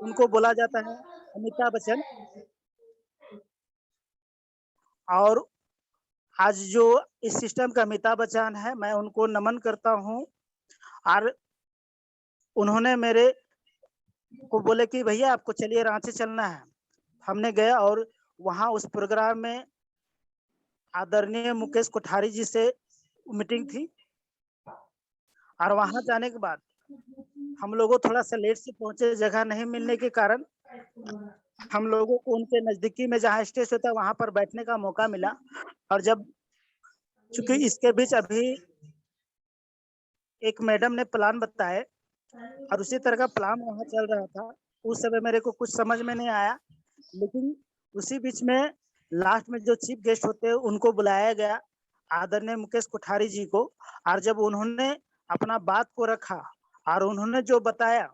उनको बोला जाता है अमिताभ बच्चन, और आज जो इस सिस्टम का अमिताभ बच्चन है, मैं उनको नमन करता हूँ। और उन्होंने मेरे को बोले कि भैया आपको चलिए रांची चलना है। हमने गए और वहाँ उस प्रोग्राम में आदरणीय मुकेश कोठारी जी से मीटिंग थी और वहाँ जाने के बाद हम लोगों थोड़ा सा लेट से पहुंचे, जगह नहीं मिलने के कारण हम लोगों को उनके नजदीकी में जहाँ स्टेज होता है वहां पर बैठने का मौका मिला। और जब चूंकि इसके बीच अभी एक मैडम ने प्लान बताए और उसी तरह का प्लान वहाँ चल रहा था, उस समय मेरे को कुछ समझ में नहीं आया। लेकिन उसी बीच में लास्ट में जो चीफ गेस्ट होते हैं उनको बुलाया गया, आदरणीय मुकेश कोठारी जी को। और जब उन्होंने अपना बात को रखा और उन्होंने जो बताया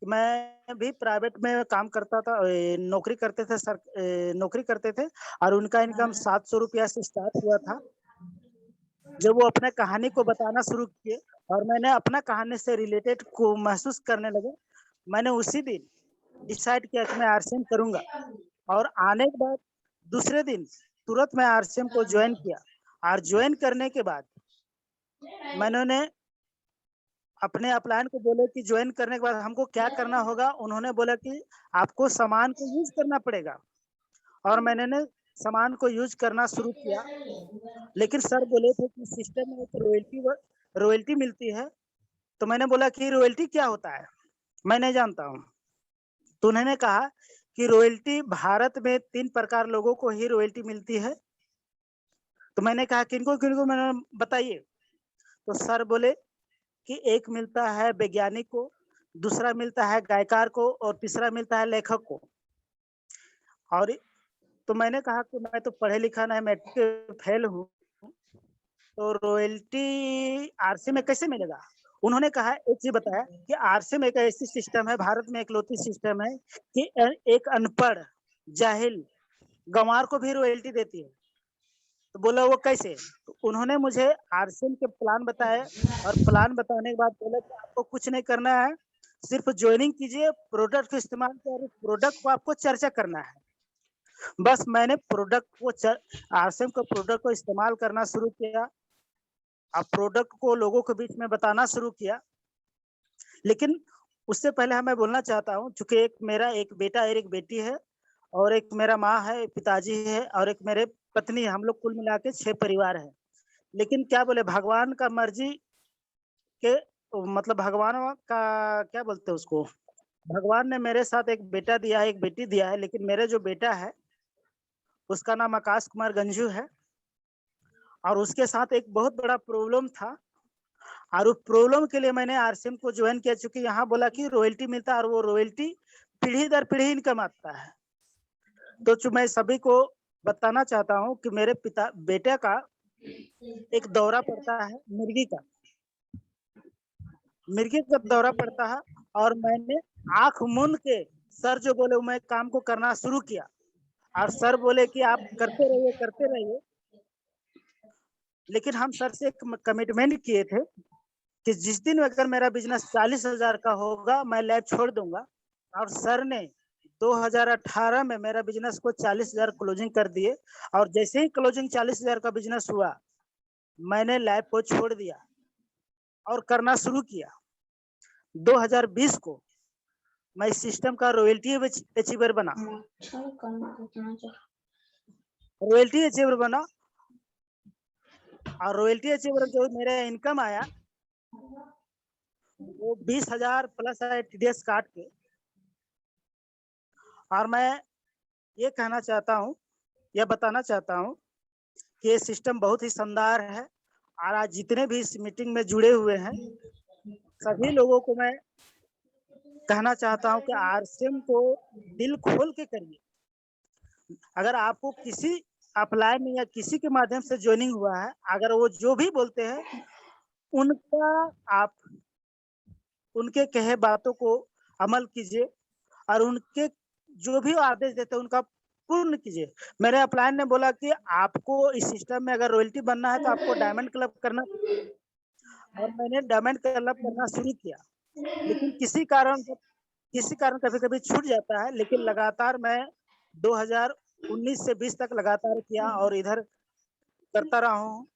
कि मैं भी प्राइवेट में काम करता था, नौकरी करते थे सर, नौकरी करते थे और उनका इनकम 700 रुपया से स्टार्ट हुआ था। जब वो अपने कहानी को बताना शुरू किए और मैंने अपना कहानी से रिलेटेड को महसूस करने लगे, मैंने उसी दिन डिसाइड किया कि मैं आरसीएम करूंगा। और आने के बाद दूसरे दिन तुरंत मैं आरसीएम को ज्वाइन किया और ज्वाइन करने के बाद मैंने अपने अपलाइन को बोले कि ज्वाइन करने के बाद हमको क्या करना होगा। उन्होंने बोला कि आपको सामान को यूज करना पड़ेगा और मैंने सामान को यूज करना शुरू किया। लेकिन सर बोले थे कि सिस्टम में एक रॉयल्टी मिलती है। तो मैंने बोला कि रॉयल्टी क्या होता है, मैं नहीं जानता हूँ। तो उन्होंने कहा कि रॉयल्टी भारत में 3 प्रकार लोगों को ही रॉयल्टी मिलती है। तो मैंने कहा किनको किनको, मैंने बताइए। तो सर बोले कि एक मिलता है वैज्ञानिक को, दूसरा मिलता है गायकार को और तीसरा मिलता है लेखक को। और तो मैंने कहा कि मैं तो पढ़े लिखा नहीं, मैट्रिक फेल हूँ, तो रॉयल्टी आरसी में कैसे मिलेगा। उन्होंने कहा एक चीज बताया कि आरसी में एक ऐसी सिस्टम है, भारत में इकलौती सिस्टम है कि एक अनपढ़ जाहिल गंवार को भी रॉयल्टी देती है। तो बोला वो कैसे। तो उन्होंने मुझे आरसीएम के प्लान बताए और प्लान बताने के बाद बोला कि आपको कुछ नहीं करना है, सिर्फ ज्वाइनिंग कीजिए, प्रोडक्ट को इस्तेमाल कर, प्रोडक्ट को आपको चर्चा करना है। बस मैंने प्रोडक्ट को आरसीएम के प्रोडक्ट को इस्तेमाल करना शुरू किया। अब प्रोडक्ट को लोगों के बीच में बताना शुरू किया। लेकिन उससे पहले मैं बोलना चाहता हूँ, चूंकि एक मेरा एक बेटा और एक बेटी है और एक मेरा माँ है, पिताजी है और एक मेरे पत्नी है, हम लोग कुल मिला के 6 परिवार है। लेकिन क्या बोले, भगवान का मर्जी के मतलब भगवान का क्या बोलते हैं उसको, भगवान ने मेरे साथ एक बेटा दिया है, एक बेटी दिया है। लेकिन मेरे जो बेटा है उसका नाम आकाश कुमार गंजू है और उसके साथ एक बहुत बड़ा प्रॉब्लम था और उस प्रॉब्लम के लिए मैंने आरसीएम को ज्वाइन किया। चूंकि यहाँ बोला कि रॉयल्टी मिलता है और वो रॉयल्टी पीढ़ी दर पीढ़ी इनकम आता है। तो मैं सभी को बताना चाहता हूँ कि मेरे बेटे का एक दौरा पड़ता है मिर्गी का दौरा पड़ता है और मैंने आंख मूंद के सर जो बोले मैं काम को करना शुरू किया और सर बोले कि आप करते रहिए। लेकिन हम सर से एक कमिटमेंट किए थे कि जिस दिन अगर मेरा बिजनेस 40,000 का होगा मैं लैब छोड़ दूंगा। और सर ने 2018 में मेरा बिजनेस को 40,000 क्लोजिंग कर दिए और जैसे ही क्लोजिंग 40,000 का बिजनेस हुआ मैंने लैब को छोड़ दिया और करना शुरू किया। 2020 को मैं इस सिस्टम का रॉयल्टी अचीवर बना और रॉयल्टी अचीवर जो मेरा इनकम आया वो 20,000 प्लस है टीडीएस काट के। और मैं ये कहना चाहता हूँ, यह बताना चाहता हूँ कि ये सिस्टम बहुत ही शानदार है और आज जितने भी इस मीटिंग में जुड़े हुए हैं सभी लोगों को मैं कहना चाहता हूँ कि आरसीएम को दिल खोल के करिए। अगर आपको किसी अपलाइन या किसी के माध्यम से ज्वाइनिंग हुआ है, अगर वो जो भी बोलते हैं आप उनके कहे बातों को अमल कीजिए और उनके जो भी आदेश देते हैं उनका पूर्ण कीजिए। मेरे अपलाइन ने बोला कि आपको इस सिस्टम में अगर रॉयल्टी बनना है तो आपको डायमंड क्लब करना, और मैंने डायमंड क्लब करना शुरू किया। लेकिन किसी कारण कभी कभी छूट जाता है, लेकिन लगातार मैं 2019 से 20 तक लगातार किया और इधर करता रहा हूँ।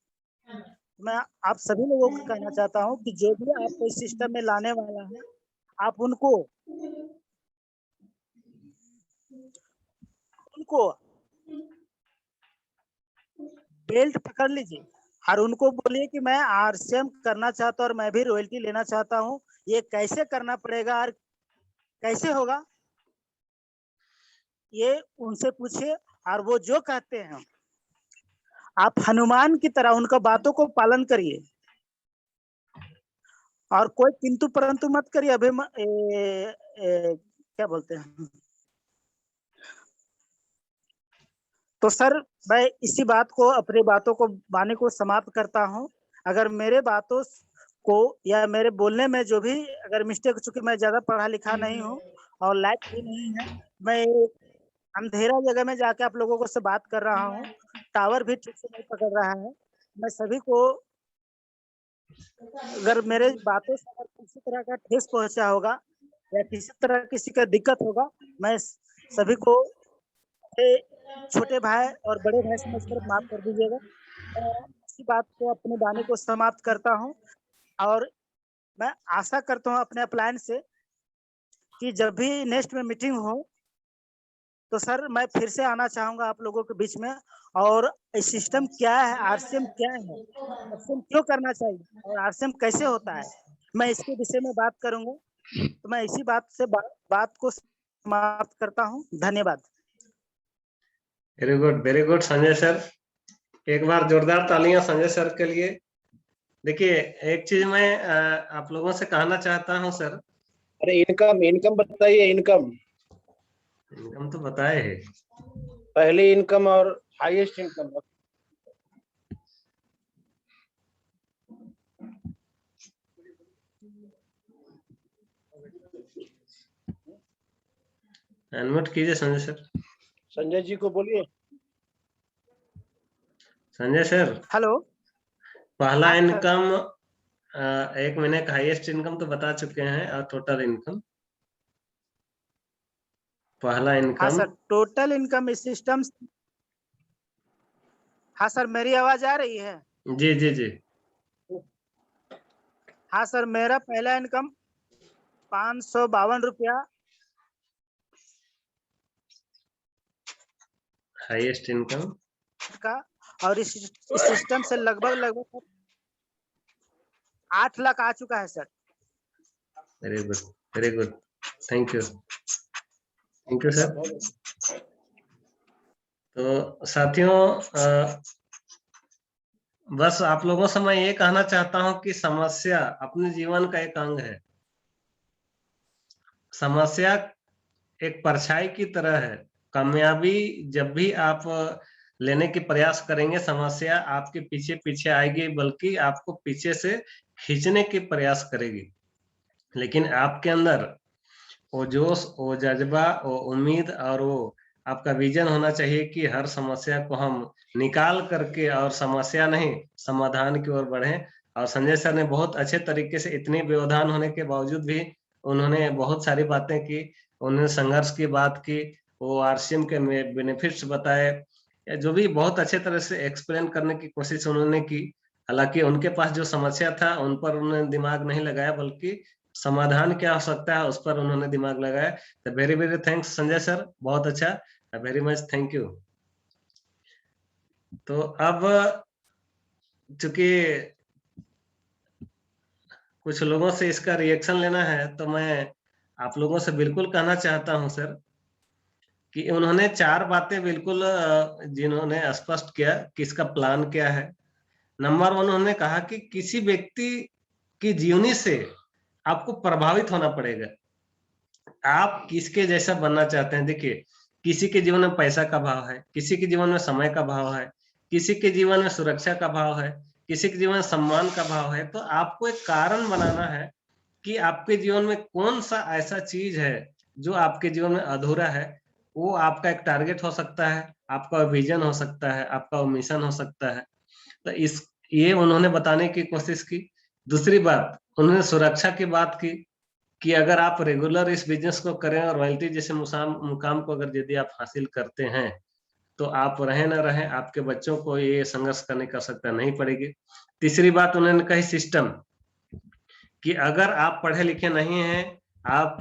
मैं आप सभी लोगों को कहना चाहता हूँ कि जो भी आपको इस सिस्टम में लाने वाला है आप उनको बेल्ट पकड़ लीजिए और उनको बोलिए कि मैं आरसीएम करना चाहता हूँ और मैं भी रॉयल्टी लेना चाहता हूँ। ये कैसे करना पड़ेगा और कैसे होगा ये उनसे पूछिए और वो जो कहते हैं आप हनुमान की तरह उनका बातों को पालन करिए और कोई किंतु परंतु मत करिए। अभी क्या बोलते हैं। तो सर मैं इसी बात को अपनी बातों को वाणी को समाप्त करता हूं। अगर मेरे बातों को या मेरे बोलने में जो भी अगर मिस्टेक, चूंकि मैं ज्यादा पढ़ा लिखा नहीं हूँ और लायक भी नहीं है, मैं अंधेरा जगह में जाके आप लोगों को से बात कर रहा हूँ, टावर भी ठीक से नहीं पकड़ रहा है। मैं सभी को, अगर मेरे बातों से अगर किसी तरह का ठेस पहुंचा होगा या किसी तरह किसी का दिक्कत होगा, मैं सभी को छोटे भाई और बड़े भाई समझकर माफ कर दीजिएगा। मैं इसी बात को, अपने वाणी को समाप्त करता हूँ और मैं आशा करता हूँ अपने अपलायन से कि जब भी नेक्स्ट में मीटिंग हो तो सर मैं फिर से आना चाहूंगा आप लोगों के बीच में, और सिस्टम क्या है, आरसीएम क्या है, आरसीएम क्यों करना चाहिए और आरसीएम कैसे होता है, मैं इसके विषय में बात करूंगा। तो मैं इसी बात से बात को समाप्त करता हूँ। धन्यवाद। वेरी गुड संजय सर, एक बार जोरदार तालियां संजय सर के लिए। देखिए एक चीज मैं आप लोगों से कहना चाहता हूं सर। अरे इनकम बताइए। इनकम तो बताए है, पहली इनकम और हाईएस्ट इनकम। अनम्यूट कीजिए संजय सर। संजय जी को बोलिए। Sanjay sir, hello. पहला इनकम, एक महीने का हाईएस्ट इनकम तो बता चुके हैं, और टोटल इनकम, पहला हाँ इनकम। सर, टोटल इनकम इस सिस्टम। हाँ सर, मेरी आवाज आ रही है? जी जी जी। हाँ सर, मेरा पहला इनकम 552 रुपया। हाईएस्ट इनकम का, और इस सिस्टम से लगभग 8 लाख आ चुका है sir. Very good, thank you sir. तो साथियों, बस आप लोगों से मैं ये कहना चाहता हूं कि समस्या अपने जीवन का एक अंग है। समस्या एक परछाई की तरह है। कामयाबी जब भी आप लेने की प्रयास करेंगे, समस्या आपके पीछे पीछे आएगी, बल्कि आपको पीछे से खींचने की प्रयास करेगी। लेकिन आपके अंदर वो जोश, वो जज्बा, वो उम्मीद और वो आपका विजन होना चाहिए कि हर समस्या को हम निकाल करके, और समस्या नहीं समाधान की ओर बढ़े। और संजय सर ने बहुत अच्छे तरीके से, इतनी व्यवधान होने के बावजूद भी उन्होंने बहुत सारी बातें की। उन्होंने संघर्ष की बात की, वो आरसीएम के बेनिफिट्स बताए, या जो भी बहुत अच्छे तरह से एक्सप्लेन करने की कोशिश उन्होंने की। हालांकि उनके पास जो समस्या था उन पर उन्होंने दिमाग नहीं लगाया, बल्कि समाधान क्या हो सकता है उस पर उन्होंने दिमाग लगाया। तो वेरी थैंक्स संजय सर, बहुत अच्छा, वेरी मच थैंक यू। तो अब चूंकि कुछ लोगों से इसका रिएक्शन लेना है, तो मैं आप लोगों से बिल्कुल कहना चाहता हूं सर कि उन्होंने 4 बातें बिल्कुल जिन्होंने स्पष्ट किया कि इसका प्लान क्या है। नंबर 1, उन्होंने कहा कि किसी व्यक्ति की जीवनी से आपको प्रभावित होना पड़ेगा। आप किसके जैसा बनना चाहते हैं? देखिए, किसी के जीवन में पैसा का भाव है, किसी के जीवन में समय का भाव है, किसी के जीवन में सुरक्षा का भाव है, किसी के जीवन में सम्मान का भाव है। तो आपको एक कारण बनाना है कि आपके जीवन में कौन सा ऐसा चीज है जो आपके जीवन में अधूरा है। वो आपका एक टारगेट हो सकता है, आपका विजन हो सकता है, आपका मिशन हो सकता है। तो ये उन्होंने बताने की कोशिश की। दूसरी बात, उन्होंने सुरक्षा की बात की कि अगर आप रेगुलर इस बिजनेस को करें और रॉयल्टी जैसे मुकाम को अगर यदि आप हासिल करते हैं, तो आप रहे न रहे, आपके बच्चों को ये संघर्ष करने की आवश्यकता नहीं पड़ेगी। तीसरी बात उन्होंने कही सिस्टम, कि अगर आप पढ़े लिखे नहीं हैं, आप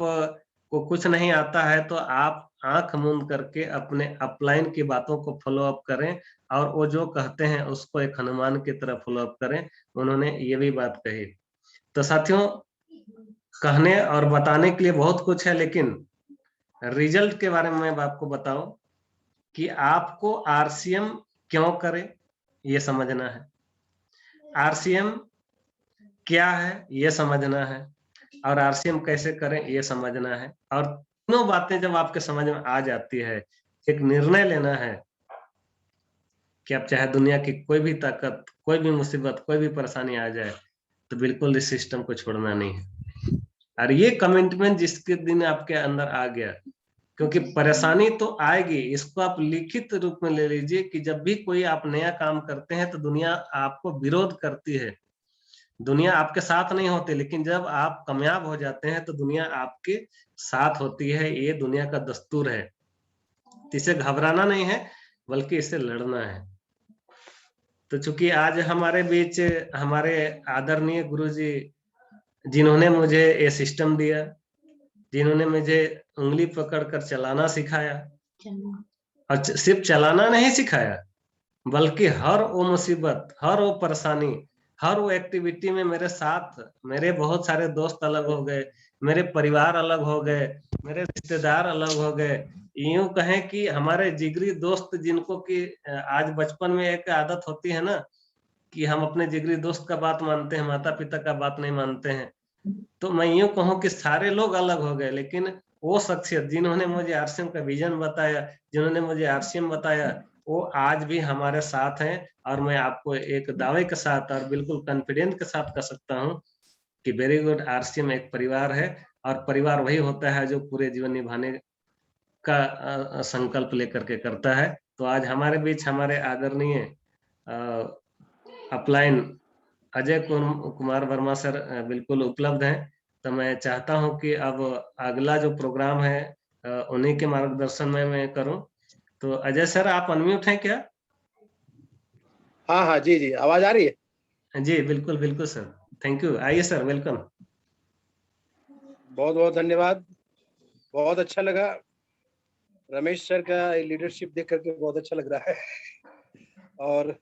को कुछ नहीं आता है, तो आप आंख मूंद करके अपने अपलाइन की बातों को फॉलो अप करें, और वो जो कहते हैं उसको एक हनुमान की तरह फॉलो अप करें। उन्होंने ये भी बात कही। तो साथियों, कहने और बताने के लिए बहुत कुछ है, लेकिन रिजल्ट के बारे में मैं आपको बताऊं कि आपको आरसीएम क्यों करें ये समझना है, आरसीएम क्या है ये समझना है, और आरसीएम कैसे करें ये समझना है। और तीनों बातें जब आपके समझ में आ जाती है, एक निर्णय लेना है कि अब चाहे दुनिया की कोई भी ताकत, कोई भी मुसीबत, कोई भी परेशानी आ जाए, तो बिल्कुल इस सिस्टम को छोड़ना नहीं है। और ये कमिटमेंट जिसके दिन आपके अंदर आ गया, क्योंकि परेशानी तो आएगी, इसको आप लिखित रूप में ले लीजिए कि जब भी कोई आप नया काम करते हैं तो दुनिया आपको विरोध करती है, दुनिया आपके साथ नहीं होती, लेकिन जब आप कामयाब हो जाते हैं तो दुनिया आपके साथ होती है। ये दुनिया का दस्तूर है, इसे घबराना नहीं है बल्कि इसे लड़ना है। तो चूंकि आज हमारे बीच हमारे आदरणीय गुरुजी, जिन्होंने मुझे ये सिस्टम दिया, जिन्होंने मुझे उंगली पकड़कर चलाना सिखाया, और सिर्फ चलाना नहीं सिखाया बल्कि हर वो मुसीबत, हर वो परेशानी, हर वो एक्टिविटी में मेरे साथ, मेरे बहुत सारे दोस्त अलग हो गए, मेरे परिवार अलग हो गए, मेरे रिश्तेदार अलग हो गए, यूं कहें कि हमारे जिगरी दोस्त जिनको कि आज बचपन में एक आदत होती है ना कि हम अपने जिगरी दोस्त का बात मानते हैं, माता पिता का बात नहीं मानते हैं, तो मैं यूं कहूं कि सारे लोग अलग हो गए, लेकिन वो शख्सियत जिन्होंने मुझे आरसीएम का विजन बताया, जिन्होंने मुझे आरसीएम बताया, वो आज भी हमारे साथ हैं। और मैं आपको एक दावे के साथ और बिल्कुल कॉन्फिडेंट के साथ कह सकता हूं कि वेरी गुड, आरसीएम एक परिवार है, और परिवार वही होता है जो पूरे जीवन निभाने का संकल्प लेकर के करता है। तो आज हमारे बीच हमारे आदरणीय अपलाइन अजय कुमार वर्मा सर बिल्कुल उपलब्ध हैं। तो मैं चाहता हूं कि अब अगला जो प्रोग्राम है उन्हीं के मार्गदर्शन में मैं करूं। तो अजय सर, आप अनम्यूट हैं क्या? हाँ हाँ, जी जी, आवाज आ रही है? जी बिल्कुल बिल्कुल सर, थैंक यू। आइए सर, वेलकम। बहुत बहुत धन्यवाद, बहुत अच्छा लगा। रमेश सर का लीडरशिप देख करके बहुत अच्छा लग रहा है। और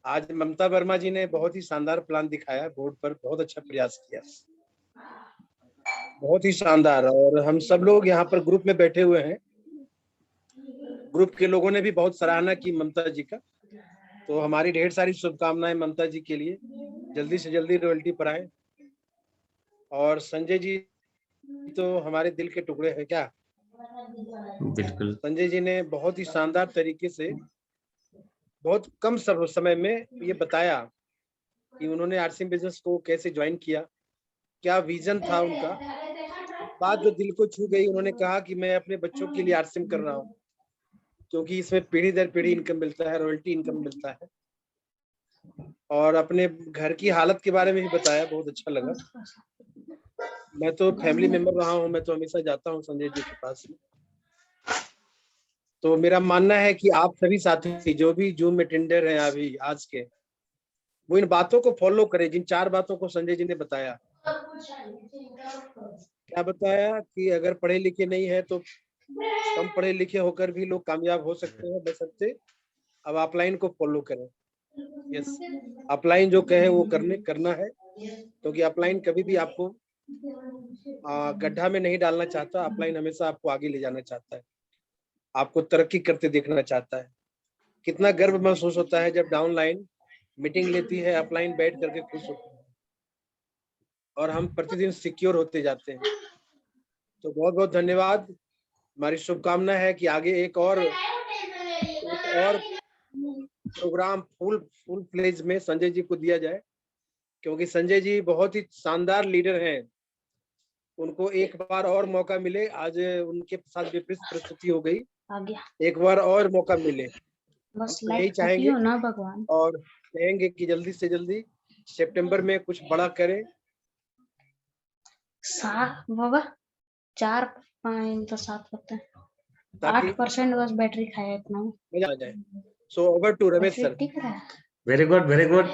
आज ममता वर्मा जी ने बहुत ही शानदार प्लान दिखाया बोर्ड पर, बहुत अच्छा प्रयास किया, बहुत ही शानदार। और हम सब लोग यहाँ पर ग्रुप में बैठे हुए हैं, ग्रुप के लोगों ने भी बहुत सराहना की ममता जी का। तो हमारी ढेर सारी शुभकामनाएं ममता जी के लिए, जल्दी से जल्दी रॉयल्टी पर आए। और संजय जी तो हमारे दिल के टुकड़े हैं क्या। बिल्कुल संजय जी ने बहुत ही शानदार तरीके से बहुत कम समय में ये बताया कि उन्होंने आरसीएम बिजनेस को कैसे ज्वाइन किया, क्या विजन था उनका। बात जो दिल को छू गई, उन्होंने कहा कि मैं अपने बच्चों के लिए आरसीएम कर रहा हूँ क्योंकि इसमें पीढ़ी दर पीढ़ी इनकम मिलता है, रॉयल्टी इनकम मिलता है। और अपने घर की हालत के बारे में भी बताया, बहुत अच्छा लगा। मैं तो फैमिली मेंबर रहा हूँ, मैं तो हमेशा जाता हूँ संजय जी के पास में। तो मेरा मानना है कि आप सभी साथी जो भी जूम अटेंडर हैं अभी आज के, वो इन बातों को फॉलो करें, जिन 4 बातों को संजय जी ने बताया। क्या बताया कि अगर पढ़े लिखे नहीं है तो कम पढ़े लिखे होकर भी लोग कामयाब हो सकते हैं, बशर्ते अब अपलाइन को फॉलो करें। यस, अपलाइन जो कहे वो करना है, क्योंकि अपलाइन कभी भी आपको गड्ढा में नहीं डालना चाहता। अपलाइन हमेशा आपको आगे ले जाना चाहता है, आपको तरक्की करते देखना चाहता है। कितना गर्व महसूस होता है जब डाउनलाइन मीटिंग लेती है, अपलाइन बैठ करके खुश होती है, और हम प्रतिदिन सिक्योर होते जाते हैं। तो बहुत बहुत धन्यवाद। हमारी शुभकामना है कि आगे एक और प्रोग्राम फुल फ्लेज में संजय जी को दिया जाए, क्योंकि संजय जी बहुत ही शानदार लीडर हैं। उनको एक बार और मौका मिले, आज उनके साथ विपरीत परिस्थिति हो गई, एक बार और मौका मिले, बस यही चाहेंगे ना भगवान। और कहेंगे कि जल्दी से जल्दी सितंबर में कुछ बड़ा करें। 4.5 होता है, 8% बस बैटरी खाया इतना मजा आ जाए। So over to Ramesh sir. Very good, very good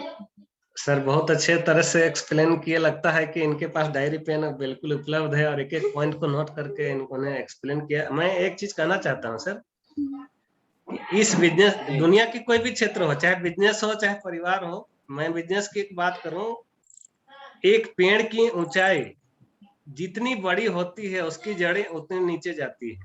sir, बहुत अच्छे तरह से एक्सप्लेन किए। लगता है कि इनके पास डायरी पेन बिल्कुल उपलब्ध है और एक एक पॉइंट को नोट करके इन्होंने एक्सप्लेन किया। मैं एक चीज कहना चाहता हूँ सर, इस बिजनेस, दुनिया की कोई भी क्षेत्र हो, चाहे बिजनेस हो चाहे परिवार हो, मैं बिजनेस की एक बात करूं, एक पेड़ की ऊंचाई जितनी बड़ी होती है उसकी जड़ें उतनी नीचे जाती है।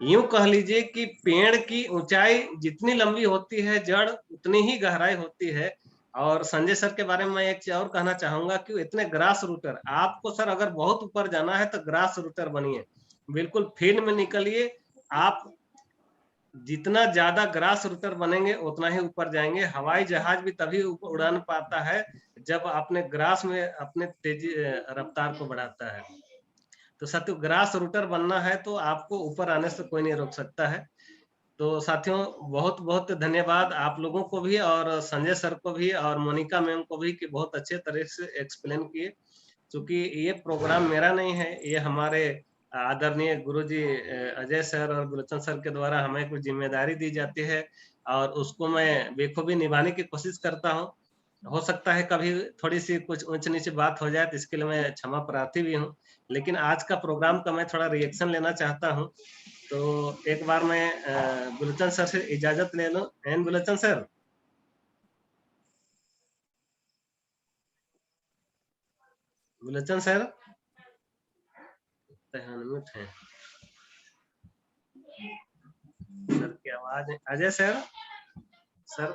यूं कह लीजिए कि पेड़ की ऊंचाई जितनी लंबी होती है, जड़ उतनी ही गहराई होती है। और संजय सर के बारे में मैं एक चीज और कहना चाहूंगा कि इतने ग्रास रूटर, आपको सर अगर बहुत ऊपर जाना है तो ग्रास रूटर बनिए, बिल्कुल फील्ड में निकलिए। आप जितना ज्यादा ग्रास रूटर बनेंगे उतना ही ऊपर जाएंगे। हवाई जहाज भी तभी उड़ान पाता है जब आपने ग्रास में अपने तेजी रफ्तार को बढ़ाता है। तो साथियों ग्रास रूटर बनना है तो आपको ऊपर आने से कोई नहीं रोक सकता है। तो साथियों बहुत बहुत धन्यवाद आप लोगों को भी और संजय सर को भी और मोनिका मैम को भी कि बहुत अच्छे तरह से एक्सप्लेन किए। क्योंकि ये प्रोग्राम मेरा नहीं है, ये हमारे आदरणीय गुरुजी अजय सर और गुलचंद सर के द्वारा हमें कुछ जिम्मेदारी दी जाती है और उसको मैं बेखूबी निभाने की कोशिश करता हूँ। हो सकता है कभी थोड़ी सी कुछ ऊंच नीच बात हो जाए तो इसके लिए मैं क्षमा प्रार्थी भी हूँ। लेकिन आज का प्रोग्राम का मैं थोड़ा रिएक्शन लेना चाहता हूँ। तो एक बार मैं गुलचंद सर से इजाजत ले लूं। N Gulchand sir, Gulchand sir unmute है सर की आवाज है। अजय सर, सर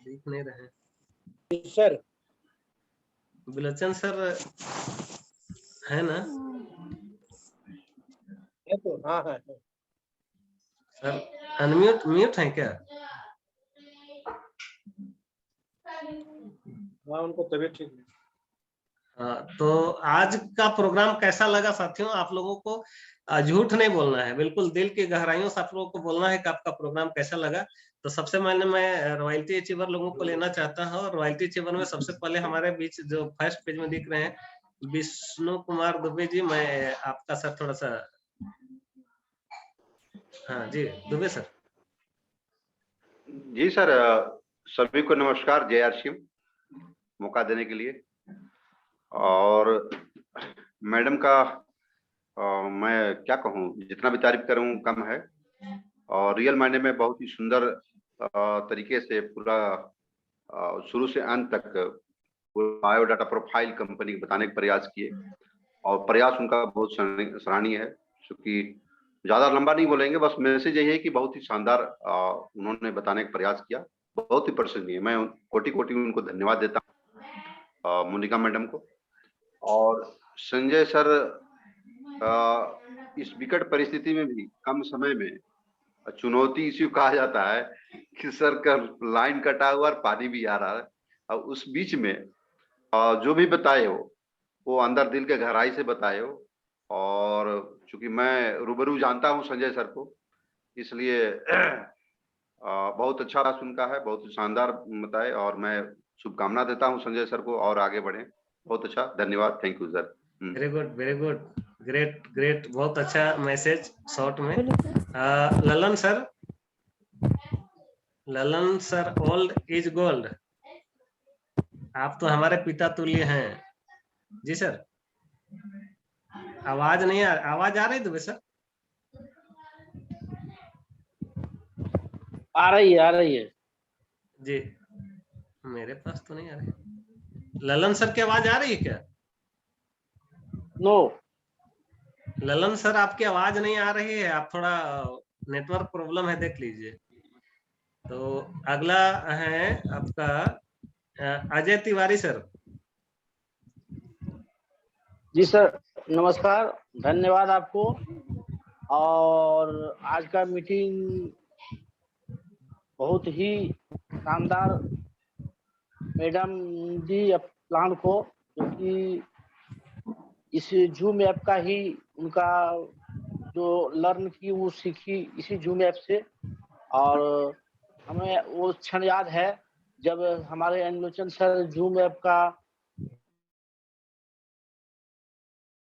दिख नहीं रहे सर। गुलचंद सर है ना? है तो हाँ है सर अनम्यूट म्यूट है क्या? हाँ, उनको तबीयत ठीक नहीं। तो आज का प्रोग्राम कैसा लगा साथियों? आप लोगों को झूठ नहीं बोलना है, बिल्कुल दिल की गहराइयों से आप लोगों को बोलना है कि आपका प्रोग्राम कैसा लगा। तो सबसे पहले मैं रॉयल्टी अचीवर लोगों को लेना चाहता हूँ। रॉयल्टी अचीवर में सबसे पहले हमारे बीच जो फर्स्ट पेज में दिख रहे हैं विष्णु कुमार दुबे जी, मैं आपका सर थोड़ा सा, हाँ जी दुबे सर। जी सर, सभी को नमस्कार, जय आर सिंह, मौका देने के लिए। और मैडम का मैं क्या कहूँ, जितना भी तारीफ करूँ कम है। और रियल मायने में बहुत ही सुंदर तरीके से पूरा शुरू से अंत तक बायोडाटा प्रोफाइल कंपनी को बताने का प्रयास किए और प्रयास उनका बहुत सराहनीय है। क्योंकि ज्यादा लंबा नहीं बोलेंगे, बस मैसेज यही है कि बहुत ही शानदार उन्होंने बताने का प्रयास किया, बहुत ही प्रशंसनीय। मैं कोटि कोटि उनको धन्यवाद देता हूँ, मोनिका मैडम को। और संजय सर इस विकट परिस्थिति में भी कम समय में, चुनौती इसी को कहा जाता है कि सर का लाइन कटा हुआ और पानी भी आ रहा है, और उस बीच में जो भी बताए हो वो अंदर दिल के गहराई से बताए हो। और चूंकि मैं रूबरू जानता हूं संजय सर को, इसलिए बहुत अच्छा उनका है, बहुत शानदार बताए। और मैं शुभकामना देता हूं संजय सर को और आगे बढ़े। बहुत अच्छा, धन्यवाद, thank you sir. Very good, very good, great great, बहुत अच्छा मैसेज शॉर्ट में। Lalan sir, Lalan sir, old is gold, आप तो हमारे पिता तुल्य हैं। जी सर, आवाज नहीं आवाज आ रही दुबे सर? आ रही है जी, मेरे पास तो नहीं आ रही। ललन सर की आवाज आ रही है क्या? नो। ललन सर आपकी आवाज नहीं आ रही है, आप थोड़ा नेटवर्क प्रॉब्लम है, देख लीजिए। तो अगला है आपका अजय तिवारी सर। जी सर, नमस्कार, धन्यवाद आपको। और आज का मीटिंग बहुत ही शानदार, मैडम जी प्लान को, क्योंकि इस जूम ऐप का ही उनका जो लर्न की वो सीखी इसी जूम ऐप से। और हमें वो क्षण याद है जब हमारे एनलोचन सर जूम ऐप का